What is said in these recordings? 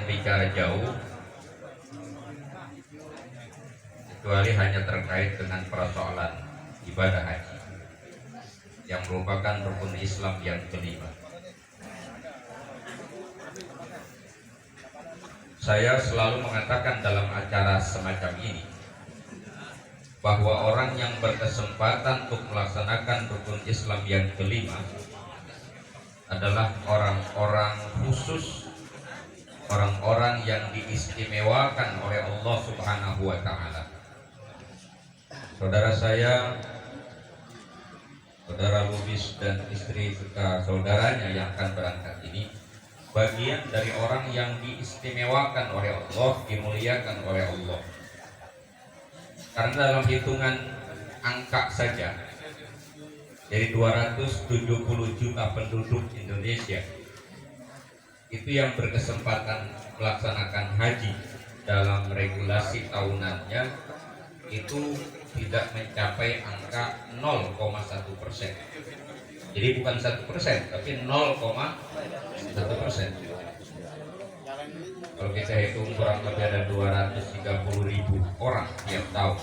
bicara jauh kecuali hanya terkait dengan persoalan ibadah haji yang merupakan rukun Islam yang kelima. Saya selalu mengatakan dalam acara semacam ini bahwa orang yang berkesempatan untuk melaksanakan rukun Islam yang kelima adalah orang-orang khusus, orang-orang yang diistimewakan oleh Allah Subhanahu wa Ta'ala. Saudara saya, saudara Lubis dan istri serta saudaranya yang akan berangkat ini bagian dari orang yang diistimewakan oleh Allah, dimuliakan oleh Allah. Karena dalam hitungan angka saja dari 270 juta penduduk Indonesia itu yang berkesempatan melaksanakan haji dalam regulasi tahunannya itu tidak mencapai angka 0,1%. Jadi bukan 1%, tapi 0,1%. Kalau kita hitung kurang lebih ada 230.000 orang tiap tahun.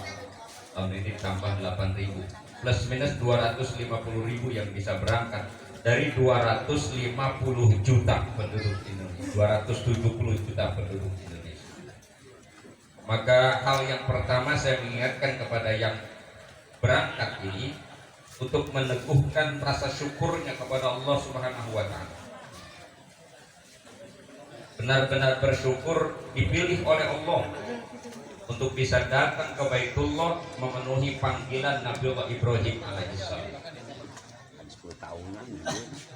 Tahun ini tambah 8.000, plus minus 250.000 yang bisa berangkat dari 250 juta penduduk Indonesia, 270 juta penduduk Indonesia. Maka hal yang pertama saya mengingatkan kepada yang berangkat ini untuk meneguhkan rasa syukurnya kepada Allah Subhanahu wa Ta'ala. Benar-benar bersyukur dipilih oleh Allah untuk bisa datang ke Baitullah memenuhi panggilan Nabiullah Ibrahim alaihissalam.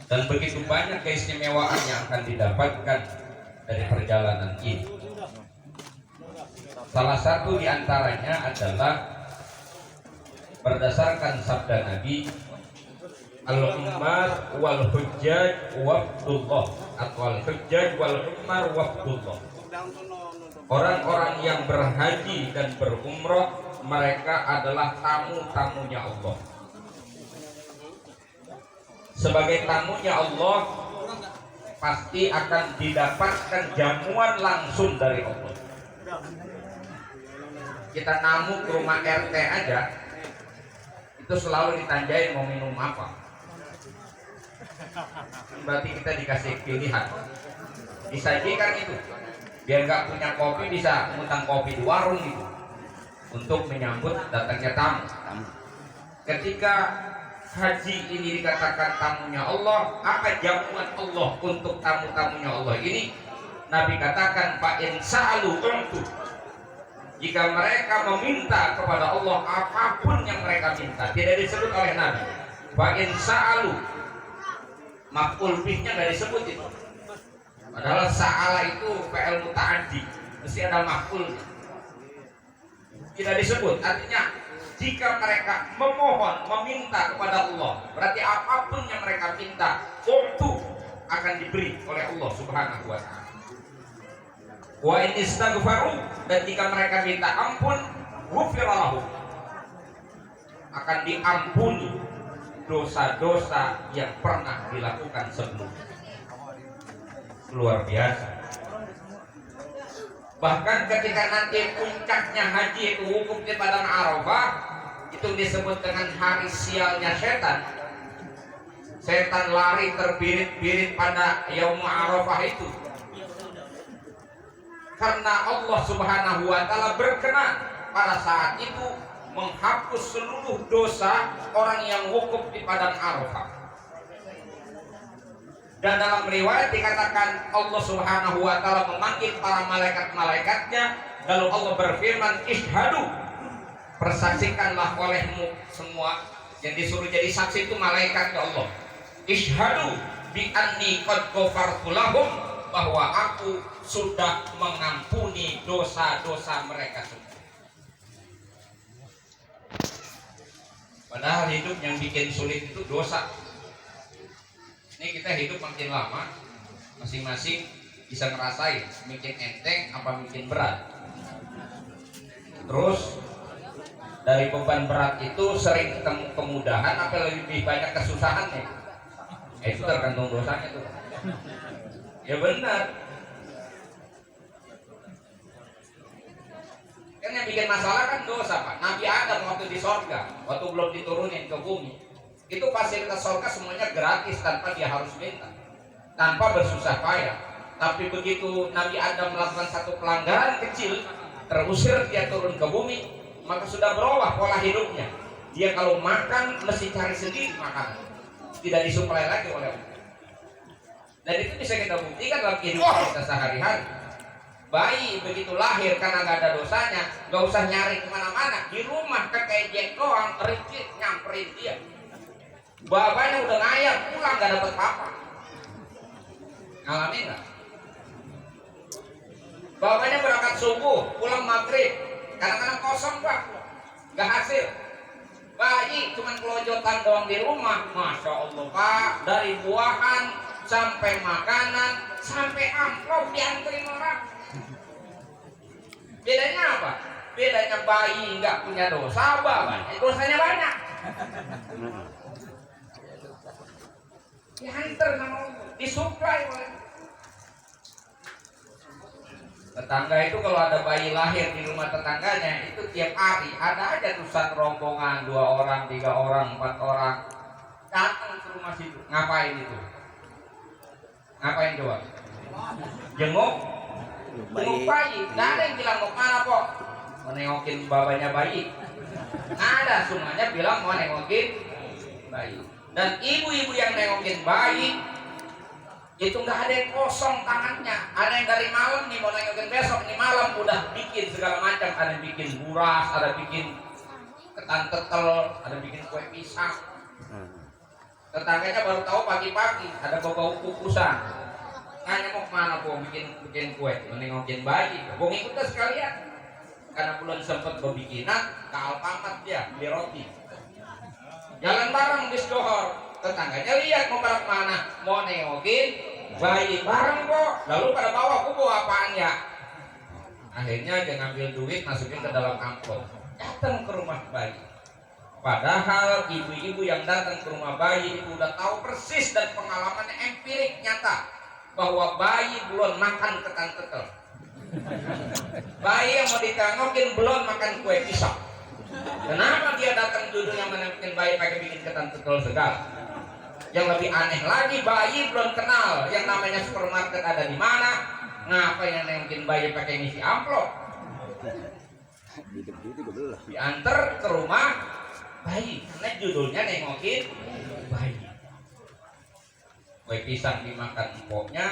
Dan begitu banyak keistimewaan yang akan didapatkan dari perjalanan ini. Salah satu diantaranya adalah berdasarkan sabda Nabi, al-ummar wal hujjaj wafdullah, atau al-hujjaj wal ummar wafdullah. Orang-orang yang berhaji dan berumrah, mereka adalah tamu-tamunya Allah. Sebagai tamunya Allah, pasti akan didapatkan jamuan langsung dari Allah. Kita namu ke rumah RT aja, itu selalu ditanyain mau minum apa. Berarti kita dikasih pilihan, disajikan itu. Biar nggak punya kopi bisa ngutang kopi di warung itu untuk menyambut datangnya tamu. Ketika haji ini dikatakan tamunya Allah, apa jamuan Allah untuk tamu-tamunya Allah ini? Nabi katakan fa in sa'alu untu. Jika mereka meminta kepada Allah apapun yang mereka minta, tidak disebut oleh Nabi. Fa in sa'alu, maf'ul bihnya nggak disebut itu. Padahal sa'ala itu fi'il muta'addi, mesti ada maf'ul. Tidak disebut, artinya jika mereka memohon, meminta kepada Allah, berarti apapun yang mereka minta, itu akan diberi oleh Allah Subhanahu wa Ta'ala. Wa in istaghfaru, dan jika mereka minta ampun, ghufira lahum, akan diampuni dosa-dosa yang pernah dilakukan sebelumnya. Luar biasa. Bahkan ketika nanti puncaknya haji itu wukuf di padang Arafah, itu disebut dengan hari sialnya setan. Setan lari terbirit-birit pada yaum Arafah itu. Karena Allah Subhanahu wa Ta'ala berkenan pada saat itu menghapus seluruh dosa orang yang wukuf di padang Arafah. Dan dalam riwayat dikatakan Allah Subhanahu wa Ta'ala memanggil para malaikat-malaikatnya, lalu Allah berfirman, ishhadu, persaksikanlah olehmu semua. Yang disuruh jadi saksi itu malaikatnya Allah. Ishhadu bi anni qad ghafartu lahum, bahwa aku sudah mengampuni dosa-dosa mereka semua. Padahal hidup yang bikin sulit itu dosa. Ini kita hidup makin lama, masing-masing bisa ngerasain makin enteng apa makin berat. Terus dari beban berat itu sering ketemu kemudahan apa lebih banyak kesusahannya. Itu tergantung dosanya tuh. Ya benar. yang bikin masalah kan dosa Pak. Nabi Adam waktu di sorga, waktu belum diturunin ke bumi, itu fasilitas sorga semuanya gratis tanpa dia harus minta, tanpa bersusah payah. Tapi begitu Nabi Adam melakukan satu pelanggaran kecil, terusir dia turun ke bumi, maka sudah berubah pola hidupnya. Dia kalau makan mesti cari sendiri makanan, tidak disuplai lagi oleh Allah. Dan itu bisa kita buktikan dalam kehidupan kita sehari-hari. Bayi begitu lahir karena nggak ada dosanya, nggak usah nyari kemana-mana, di rumah kekejek doang, ricit nyamperin dia. Bapaknya udah ngayap pulang nggak dapet apa. Ngalamin nggak? Bapaknya berangkat subuh, pulang maghrib, kadang-kadang kosong Pak, nggak hasil. Bayi cuma kelojotan doang di rumah, masya Allah Pak, dari buahan sampai makanan sampai amplop dianterin orang. Bedanya apa? Bedanya bayi nggak punya dosa, bapaknya dosanya banyak. Diantar sama Allah, disuplai oleh tetangga. Itu kalau ada bayi lahir di rumah tetangganya, itu tiap hari ada aja tuh satu rombongan, 2 orang, 3 orang, 4 orang datang ke rumah situ. Ngapain itu? Ngapain coba? Jenguk bayi. Nggak ada yang bilang mau kemana Pok? Mau nengokin bapaknya bayi. Nggak ada, semuanya bilang mau nengokin bayi. Dan ibu-ibu yang nengokin bayi itu nggak ada yang kosong tangannya. Ada yang dari malam nih mau nengokin besok, nih malam udah bikin segala macam. Ada yang bikin buras, ada bikin ketan tetel, ada bikin kue pisang. Tetangganya baru tahu pagi-pagi ada bau kukusan. Nanya mau kemana Po? Bikin kue, menengokin bayi. Mau ngikut sekalian. Karena belum sempat berbikinan, ke Alfamart dia beli roti. Jalan bareng bis Johor. Tetangganya lihat mau pada kemana? Mau nengokin bayi bareng kok. Lalu pada bawa, aku bawa apaan ya? Akhirnya dia ngambil duit masukin ke dalam amplop. Datang ke rumah bayi. Padahal ibu-ibu yang datang ke rumah bayi itu udah tahu persis dan pengalaman empirik nyata bahwa bayi belum makan ketan tetel. Bayi yang mau ditengokin belum makan kue pisang. Kenapa dia datang duduk yang menengokin bayi pakai bikin ketan tetel segala? Yang lebih aneh lagi, bayi belum kenal yang namanya supermarket ada di mana. Ngapa yang nengokin bayi pakai ngisi amplop? Diantar ke rumah bayi, karena judulnya nengokin bayi. Kue pisang dimakan empoknya,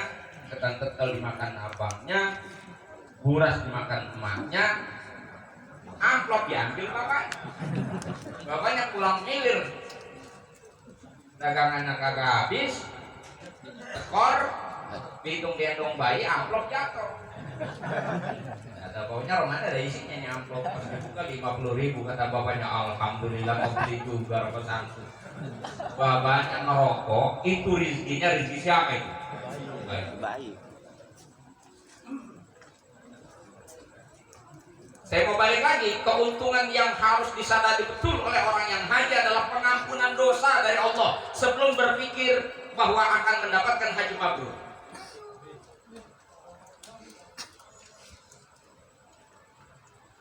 ketan tetel dimakan abangnya, buras dimakan emaknya, amplop diambil bapak. Bapaknya pulang milir, dagangannya kagak habis, tekor, bitung gendong bayi, amplop jatuh. Kata bapaknya Romana ada isinya nih amplop, pas dibuka 50.000, kata bapaknya alhamdulillah mau beli juga rokok sangsu. Bapaknya ngerokok, itu rezeki siapa itu? Baik. Saya mau balik lagi, keuntungan yang harus disadari betul oleh orang yang haji adalah pengampunan dosa dari Allah sebelum berpikir bahwa akan mendapatkan haji mabrur.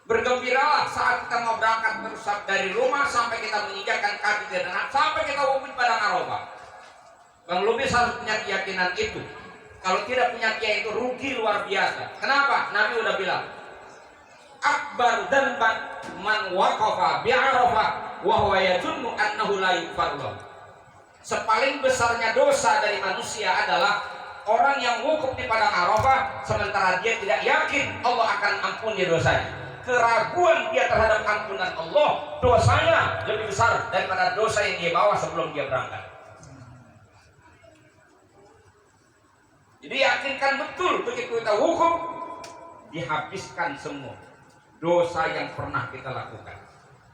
Bergembiralah saat kita mau berangkat berusaha dari rumah sampai kita menginjakkan kaki di tanah, sampai kita wukuf pada Arafah. Bang Lubis harus punya keyakinan itu. Kalau tidak punya keyakinan itu rugi luar biasa. Kenapa? Nabi udah bilang, akbar dzanban man waqafa bi Arafah wa huwa yadunnu annahu la yughfar. Sepaling besarnya dosa dari manusia adalah orang yang wukuf di padang Arafah sementara dia tidak yakin Allah akan ampuni dosanya. Keraguan dia terhadap ampunan Allah, dosanya lebih besar daripada dosa yang dia bawa sebelum dia berangkat. Jadi yakinkan betul begitu kita wukuf, dihabiskan semua dosa yang pernah kita lakukan.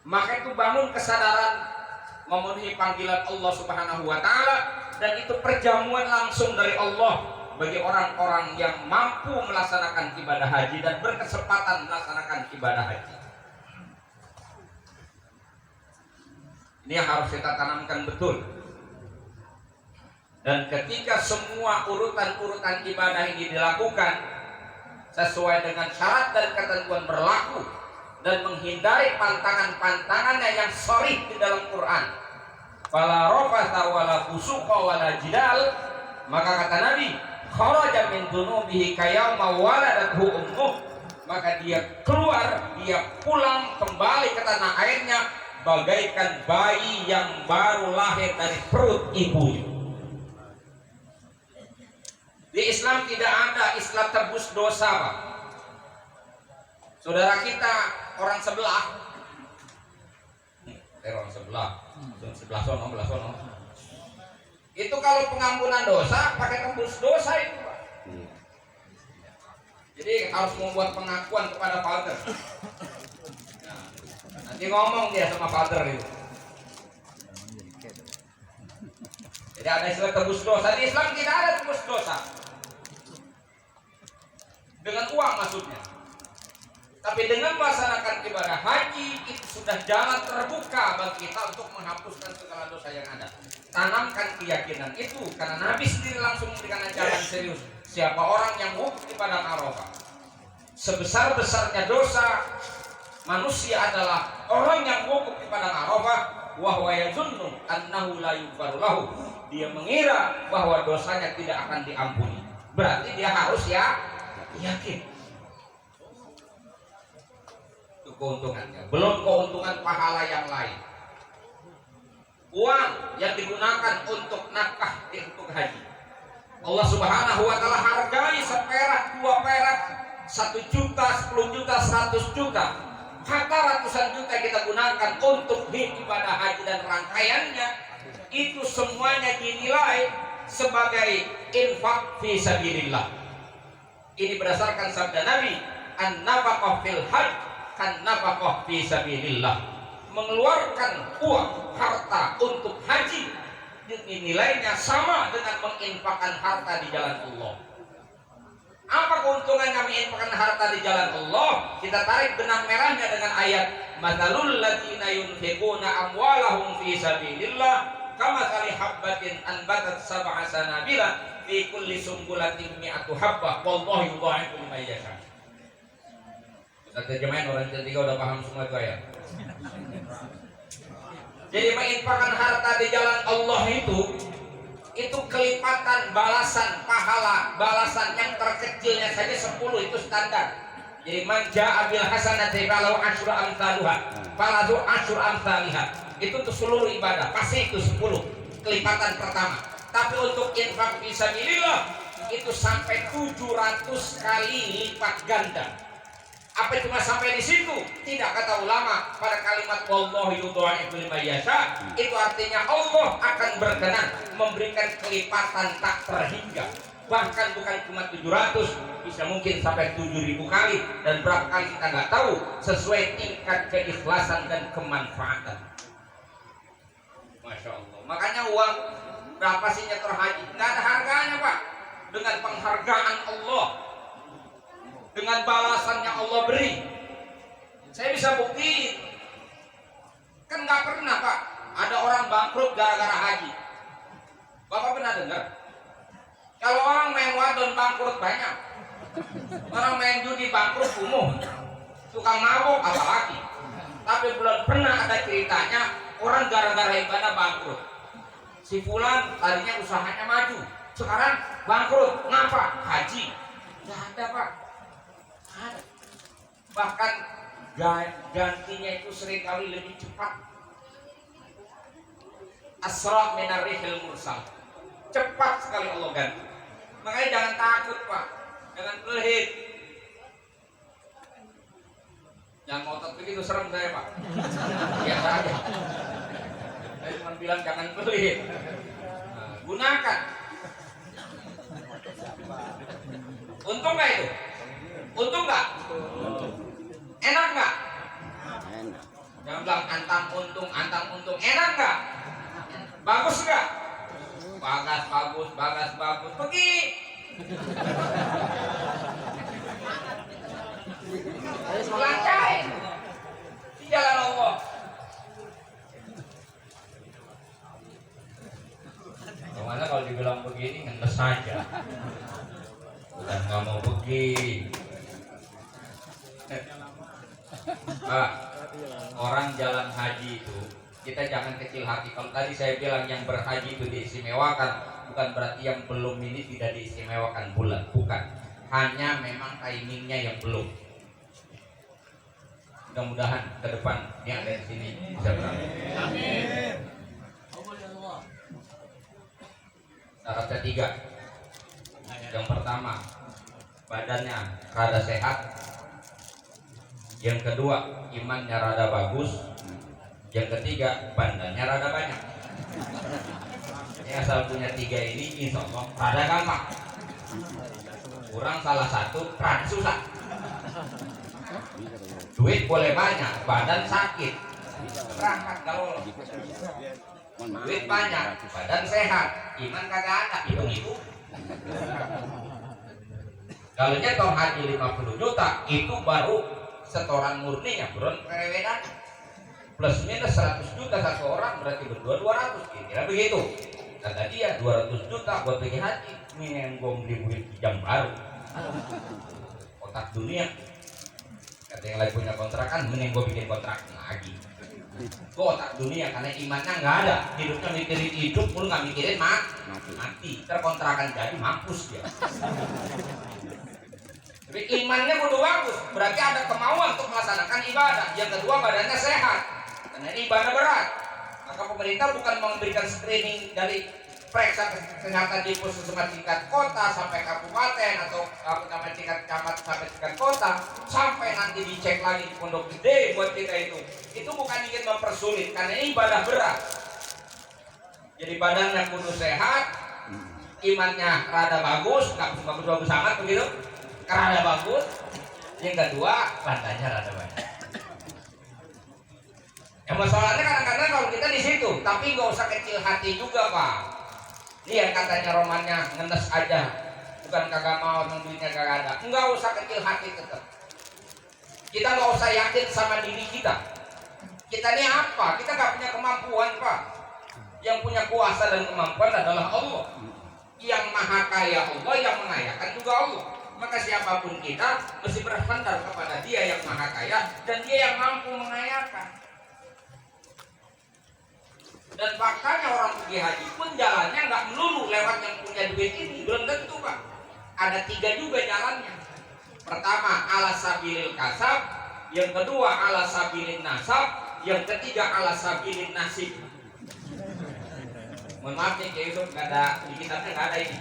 Maka itu bangun kesadaran memenuhi panggilan Allah Subhanahu wa taala, dan itu perjamuan langsung dari Allah bagi orang-orang yang mampu melaksanakan ibadah haji dan berkesempatan melaksanakan ibadah haji. Ini yang harus kita tanamkan betul. Dan ketika semua urutan-urutan ibadah ini dilakukan sesuai dengan syarat dan ketentuan berlaku, dan menghindari pantangan-pantangannya yang sharih di dalam Quran. Fala rafatha wala fusuqa wala jidal, maka kata Nabi, kharaja min dunubihi kayawma waladathu ummuh, maka dia keluar, dia pulang kembali ke tanah airnya bagaikan bayi yang baru lahir dari perut ibunya. Di Islam tidak ada istilah tebus dosa, Pak. Saudara kita orang sebelah, orang sebelah sono, itu kalau pengampunan dosa pakai tebus dosa itu, Pak. Jadi harus membuat pengakuan kepada father. Nah, nanti ngomong dia sama father itu. Jadi ada istilah tebus dosa. Di Islam tidak ada tebus dosa dengan uang maksudnya. Tapi dengan melaksanakan ibadah haji itu sudah jalan terbuka bagi kita untuk menghapuskan segala dosa yang ada. Tanamkan keyakinan itu, karena Nabi sendiri langsung memberikan ajaran serius. Siapa orang yang wukuf di padang Arafah, sebesar-besarnya dosa manusia adalah orang yang wukuf di padang Arafah wa huwa yazunnu annahu la yughfaru lahu. Dia mengira bahwa dosanya tidak akan diampuni. Berarti dia harus yakin. Itu keuntungannya. Belum keuntungan pahala yang lain. Uang yang digunakan untuk nafkah untuk haji, Allah Subhanahu wa ta'ala hargai seperak, 2 perak, 1 juta, 10 juta, 100 juta, hatta ratusan juta kita gunakan untuk ibadah haji dan rangkaiannya, itu semuanya dinilai sebagai infak fi sabilillah. Ini berdasarkan sabda Nabi, an-nafaqah fil hajj kan nafaqah fi sabilillah. Mengeluarkan uang, harta untuk haji nilainya sama dengan menginfakkan harta di jalan Allah. Apa keuntungan kami infakkan harta di jalan Allah? Kita tarik benang merahnya dengan ayat matsalul ladzina yunfiquna amwalahum fi sabilillah kamatsali habbatin anbatat sab'a sanabila fi kulli sumbulatin mi'atu habbah wallahu yudha'ifu liman yasha. Kita terjemahin orang ketiga udah paham semua itu ayat. Jadi menginfakkan harta di jalan Allah itu kelipatan balasan pahala, balasan yang terkecilnya saja 10 itu standar. Jadi man ja'a bil hasanati falahu asyru amsaluha falahu asyru amsalihha. Itu untuk seluruh ibadah pasti itu 10 kelipatan pertama. Tapi untuk infak fisabilillah itu sampai 700 kali lipat ganda. Apa cuma sampai di situ? Tidak, kata ulama pada kalimat wallahu yudha'ifu liman yasha, itu artinya Allah akan berkenan memberikan kelipatan tak terhingga. Bahkan bukan cuma 700, bisa mungkin sampai 7.000 kali, dan berapa kali kita nggak tahu, sesuai tingkat keikhlasan dan kemanfaatan. Masya Allah. Makanya uang berapa sih nyetor haji? Nggak ada harganya, Pak. Dengan penghargaan Allah, dengan balasan yang Allah beri. Saya bisa bukti. Kan nggak pernah, Pak, ada orang bangkrut gara-gara haji. Bapak pernah dengar? Kalau orang main wadon bangkrut banyak. Orang main judi bangkrut umum. Tukang mabuk apalagi. Tapi belum pernah ada ceritanya orang gara-gara ibadah bangkrut. Si fulan tadinya usahanya maju, sekarang bangkrut. Ngapa? Haji. Nggak ada, Pak. Ada. Bahkan gantinya itu seringkali lebih cepat. Asra minar rihil mursal. Cepat sekali Allah ganti. Makanya jangan takut, Pak. Jangan pelit. Yang ngotot begitu serem saya, Pak. Biasa aja. Saya cuma bilang jangan pelit. Nah, gunakan. Untung nggak itu? Untung nggak? Enak nggak? Enak. Jangan bilang antang untung. Enak nggak? Bagus nggak? Bagus. Pergi. Lancain di jalan Allah. Bagaimana kalau dibilang begini ngenes saja. Udah nggak mau pergi. Pak, orang jalan haji itu kita jangan kecil hati. Kalau tadi saya bilang yang berhaji itu diistimewakan, bukan berarti yang belum ini tidak diistimewakan bulan, bukan. Hanya memang timingnya yang belum. Mudah-mudahan ke depan yang ada di sini bisa berangkat. Amin. Syarat ketiga, yang pertama badannya rada sehat, yang kedua imannya rada bagus, yang ketiga bandanya rada banyak. Ini asal punya tiga ini insya Allah rada gampang. Kurang salah satu rada susah. Duit boleh banyak, badan sakit, berangkat kalau duit banyak, badan sehat, iman kagak ada, hitung-hitung. Kalau nyetor haji 50 juta, itu baru setoran murninya, buron kerewedan. Plus minus 100 juta satu orang, berarti berdua 200, kira begitu. Kata dia 200 juta buat pergi haji, ini yang gue beli duit jam baru. Otak dunia. Kata yang lagi punya kontrakan, mending gue bikin kontrak lagi. Otak dunia karena imannya nggak ada, hidupnya mikirin hidup, pun nggak mikirin mati. Terkontrakan jadi mampus dia. Tapi imannya kudu bagus, berarti ada kemauan untuk melaksanakan ibadah. Yang kedua badannya sehat, karena ini ibadah berat. Maka pemerintah bukan memberikan screening dari periksa kesehatan di puskesmas tingkat kota sampai kabupaten atau namanya tingkat camat sampai tingkat kota, sampai nanti dicek lagi di pondok gede buat kita itu bukan ingin mempersulit karena ini ibadah berat. Jadi badannya kudu sehat, imannya rada bagus, nggak bagus-bagus amat begitu, rada bagus. Yang kedua bandanya rada banyak. Yang masalahnya kadang-kadang kalau kita di situ, tapi nggak usah kecil hati juga Pak. Ini yang katanya romannya ngenes aja, bukan kagak mau duitnya kagak ada. Nggak usah kecil hati tetap. Kita nggak usah yakin sama diri kita. Kita ini apa? Kita nggak punya kemampuan Pak. Yang punya kuasa dan kemampuan adalah Allah. Yang maha kaya Allah, yang mengayakan juga Allah. Maka siapapun kita mesti bersandar kepada Dia yang maha kaya dan Dia yang mampu mengayakan. Dan faktanya orang pergi haji pun jalannya nggak melulu lewat yang punya duit ini, belum tentu Pak. Ada 3 juga jalannya. Pertama ala sabilil kasab, yang kedua ala sabilin nasab, yang ketiga ala sabilin nasib. Mohon maaf nih Kiai Yusuf, nggak ada di kitabnya, nggak ada ini.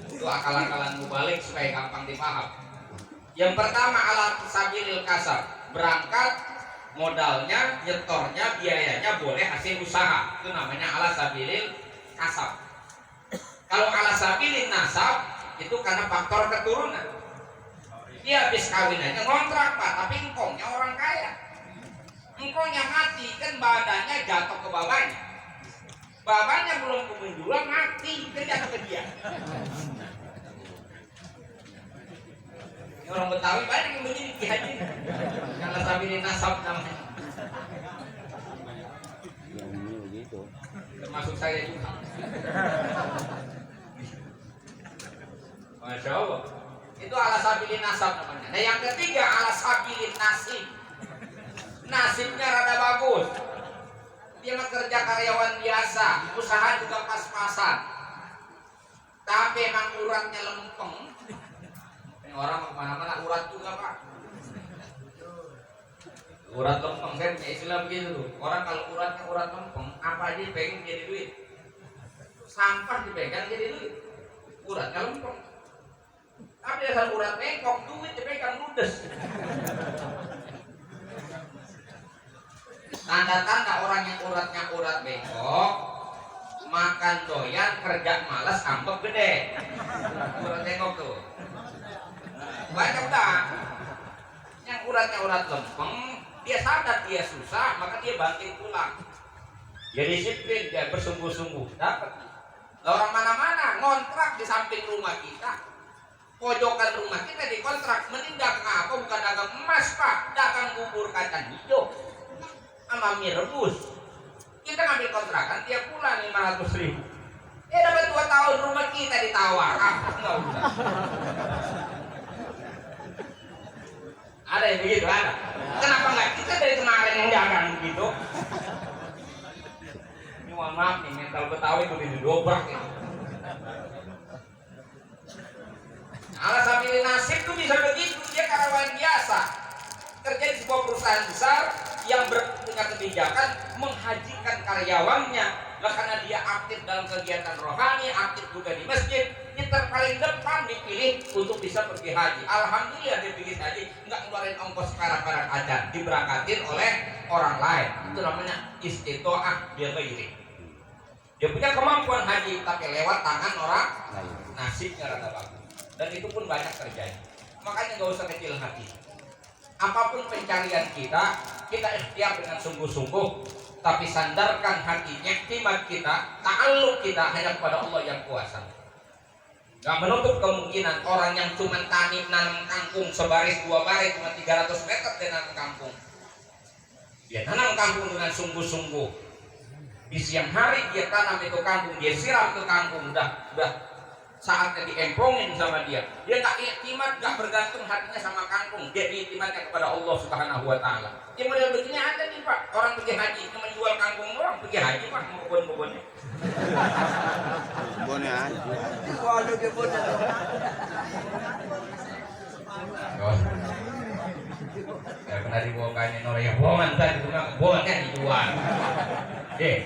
Itu akal-akalan mubalik supaya gampang dipaham. Yang pertama ala sabilil kasab, berangkat modalnya, nyetornya, biayanya boleh hasil usaha, itu namanya ala sabilil kasab. Kalau ala sabilin nasab itu karena faktor keturunan. Dia habis kawin aja ngontrak Pak, tapi engkongnya orang kaya. Engkongnya mati kan badannya jatuh ke babanya. Babanya belum kemenjual mati, kan jatuh ke dia. Ini orang Betawi banyak yang begini di haji. Ala sabilin nasab namanya. Yang ini begitu. Termasuk saya juga. Masya Allah. Itu ala sabilin nasab namanya. Nah yang ketiga ala sabilin nasib. Nasibnya rada bagus. Dia bekerja karyawan biasa, usaha juga pas-pasan. Tapi emang uratnya lempeng. Orang kemana-mana urat juga Pak. Urat lempeng, saya punya istilah begitu. Orang kalau uratnya urat lempeng, apa aja pengen jadi duit. Sampah dipegang jadi duit. Uratnya lempeng. Tapi asal urat bengkok, duit dipegang ludes. Tanda-tanda orang yang uratnya urat bengkok, makan doyan, kerja malas, ambek gede. Urat bengkok tuh. Banyak dah. Yang uratnya urat lempeng, dia sadar dia susah, maka dia banting tulang. Dia disiplin, dia bersungguh-sungguh, dapat. Orang mana-mana ngontrak di samping rumah kita, pojokan rumah kita dikontrak, mending dagang apa? Bukan dagang emas Pak, dagang bubur kacang hijau sama mie rebus. Kita ngambil kontrakan tiap bulan 500.000. Dapat 2 tahun rumah kita ditawar, apa nggak usah. Ada yang begitu, ada. Kenapa nggak kita dari kemarin yang dagang begitu? Ini mohon maaf nih, mental Betawi udah didobrak ini. Alasan pilih nasib tuh bisa begitu, dia karyawan biasa kerja di sebuah perusahaan besar yang punya kebijakan menghajikan karyawannya. Nah, karena dia aktif dalam kegiatan rohani, aktif juga di masjid, dia terpaling depan dipilih untuk bisa pergi haji. Alhamdulillah dia pergi haji, nggak ngeluarin ongkos perak-perak aja, diberangkatin oleh orang lain. Itu namanya istitoah dia ghairi. Dia punya kemampuan haji tapi lewat tangan orang, nasibnya rada bagus. Dan itu pun banyak terjadi. Makanya nggak usah kecil hati. Apapun pencarian kita ikhtiar dengan sungguh-sungguh, tapi sandarkan hati, iktimat kita, ta'alluq kita hanya kepada Allah yang kuasa. Gak menutup kemungkinan orang yang cuma tani nanam kangkung sebaris dua baris cuma 300 meter dia nanam kangkung. Dia tanam kangkung dengan sungguh-sungguh. Di siang hari dia tanam itu kangkung, dia siram itu kangkung, udah saatnya diemprongin sama dia. Dia tak iktimat, gak bergantung hatinya sama kangkung. Dia iktimatnya kepada Allah Subhanahu Wa Taala. Dia model begini ada nih Pak, orang pergi haji cuma jual kangkung doang, pergi haji Pak, mau kebun-kebunnya. Kebunnya aja. Waduh kebunnya. Ya pernah dibawakannya orang yang bohongan tadi, bohongnya dijual.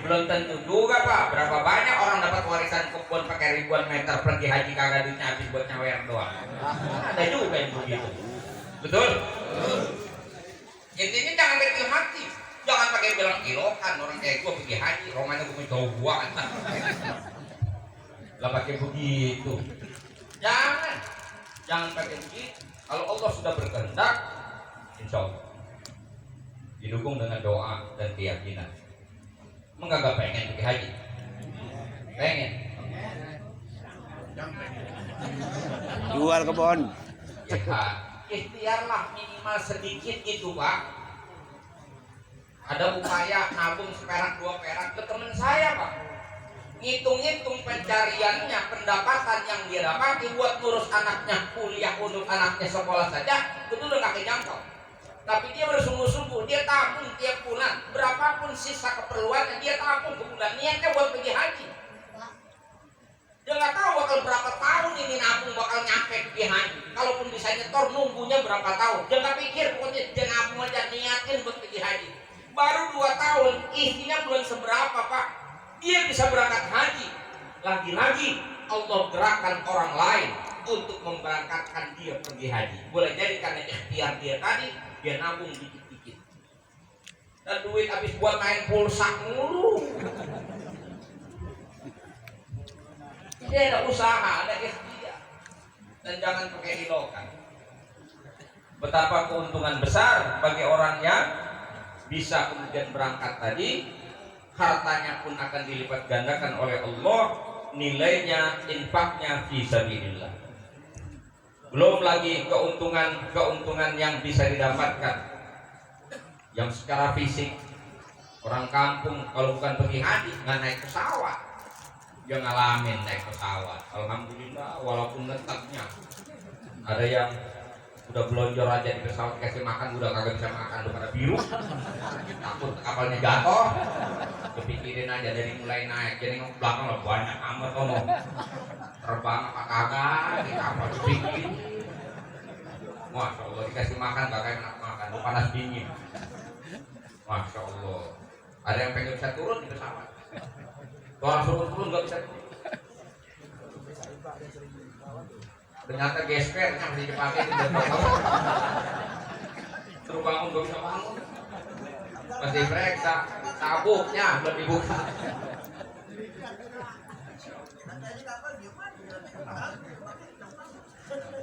Belum tentu juga Pak. Berapa banyak orang dapat warisan kebun pakai ribuan meter pergi haji kagak duitnya habis buat nyawer doang. Ada juga yang begitu. Betul? Intinya jangan kecil hati. Jangan pakai bilang kilokan orang kayak gua pergi haji, romanya gua jauh gua kan. Lah pakai begitu. Jangan pakai begitu. Kalau Allah sudah berkehendak, insya Allah didukung dengan doa dan keyakinan. Enggak pengen pergi haji? Pengen. Jual kebun. Ya, ikhtiarlah minimal sedikit itu Pak. Ada upaya nabung seperak dua perak ke teman saya Pak. Ngitung-ngitung pencariannya, pendapatan yang dia dapat buat ngurus anaknya kuliah, untuk anaknya sekolah saja, itu udah gak kejangkau. Tapi dia bersungguh-sungguh, dia tabung tiap bulan, berapapun sisa keperluannya dia tabung ke bulan, niatnya buat pergi haji. Dia nggak tahu bakal berapa tahun ini nabung bakal nyampe pergi haji. Kalaupun bisa nyetor nunggunya berapa tahun, dia nggak pikir, pokoknya dia nabung aja, niatin buat pergi haji. Baru 2 tahun, istrinya belum seberapa Pak, dia bisa berangkat haji. Lagi-lagi Allah gerakkan orang lain untuk memberangkatkan dia pergi haji. Boleh jadi karena ikhtiar dia tadi, dia nabung dikit-dikit. Dan duit habis buat main pulsa mulu. Dia ada usaha, ada ikhtiar. Dan jangan pakai ilokan. Betapa keuntungan besar bagi orang yang bisa kemudian berangkat tadi, hartanya pun akan dilipat gandakan oleh Allah, nilainya, infaknya fi sabilillah. Belum lagi keuntungan yang bisa didapatkan yang secara fisik. Orang kampung kalau bukan pergi haji nggak naik pesawat, dia ngalamin naik pesawat. Alhamdulillah walaupun letaknya ada yang udah belonjor aja di pesawat, kasih makan udah kagak bisa makan, udah pada biru, takut kapalnya jatuh. Kepikirin aja dari mulai naik, jadi ngomong belakang lah banyak amat ngomong terbang apa kagak di kapal dipikir. Masya Allah dikasih makan kagak enak makan, lu panas dingin. Masya Allah, ada yang pengen bisa turun di pesawat, orang suruh turun nggak bisa turun. Ternyata gespernya masih dipakai di belakang. Suruh bangun gak bisa bangun, masih periksa tabuknya belum dibuka.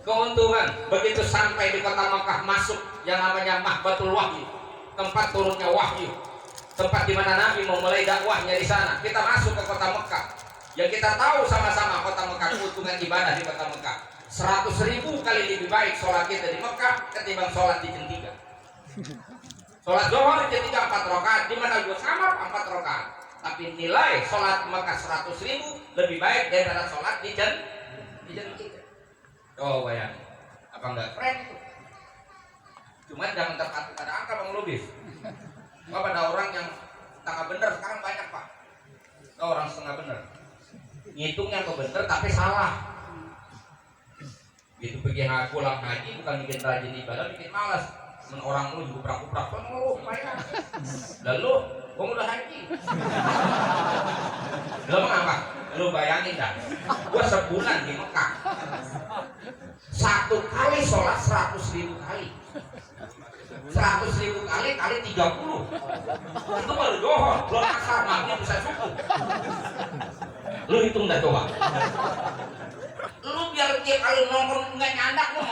Keuntungan begitu sampai di kota Makkah, masuk yang namanya Mahbatul Wahyu, tempat turunnya wahyu, tempat di mana Nabi mau mulai dakwahnya di sana. Kita masuk ke kota Mekah, yang kita tahu sama-sama kota Mekah, keuntungan ibadah di kota Mekah 100.000 kali lebih baik sholat kita di Mekah ketimbang sholat di Jentiga. Sholat zuhur di Jentiga 4 rakaat, di mana juga sama 4 rakaat, tapi nilai sholat Mekah 100.000 lebih baik daripada sholat di Jentiga. Oh bayang, apa enggak keren itu? Cuman jangan terpaku pada angka Bang Lubis. Pak, pada orang yang setengah benar sekarang banyak Pak. Orang setengah benar. Ngitungnya ke benar tapi salah. Gitu pergi pulang haji bukan bikin rajin ibadah, bikin malas. Men orang lu juga kuprak-kuprak kan lu lumayan. Lalu gua udah haji. Lu mengapa? Lu bayangin dah. Gua sebulan di Mekah. Satu kali sholat 100.000 kali. 100.000 kali kali 30. Itu baru dohor, belum asar maghrib bisa subuh. Lu hitung dah coba. Lu biar tiap kali nongkrong nggak nyandak lu.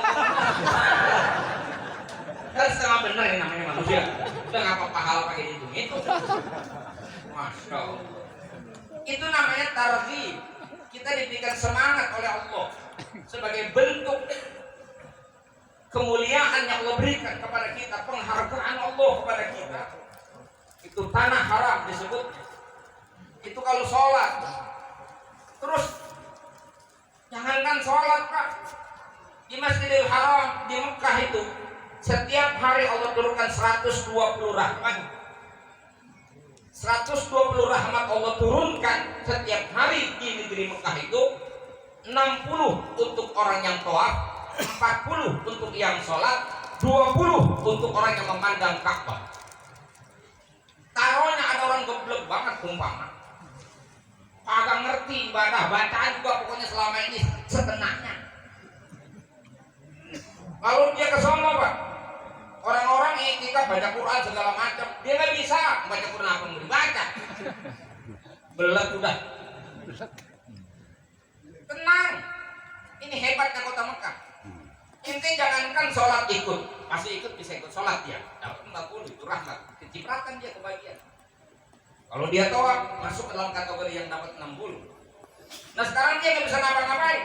Kan setengah bener yang namanya manusia. Udah ngapa pahala pakai hitung itu. Masya Allah. Itu namanya targhib. Kita diberikan semangat oleh Allah sebagai bentuk kemuliaan yang Allah berikan kepada kita, penghargaan Allah kepada kita. Itu tanah haram disebut. Itu kalau sholat. Terus jangankan sholat Pak, di Masjidil Haram di Mekah itu setiap hari Allah turunkan 120 rahmat. 120 rahmat Allah turunkan setiap hari di negeri Mekah itu. 60 untuk orang yang tawaf, 40 untuk yang sholat, 20 untuk orang yang memandang Ka'bah. Taruhnya ada orang goblok banget umpama, agak ngerti ibadah, bacaan juga pokoknya selama ini setengahnya. Kalau dia ke sono Pak, orang-orang iktikaf baca Quran segala macam, dia nggak bisa baca Quran apa mau dibaca. Belet udah. Tenang, ini hebatnya kota Mekah. Inti jangankan sholat ikut, masih ikut bisa ikut sholat ya, dapat 40 itu rahmat, kecipratan dia kebagian. Kalau dia tawaf masuk ke dalam kategori yang dapat 60. Nah sekarang dia nggak bisa ngapa-ngapain.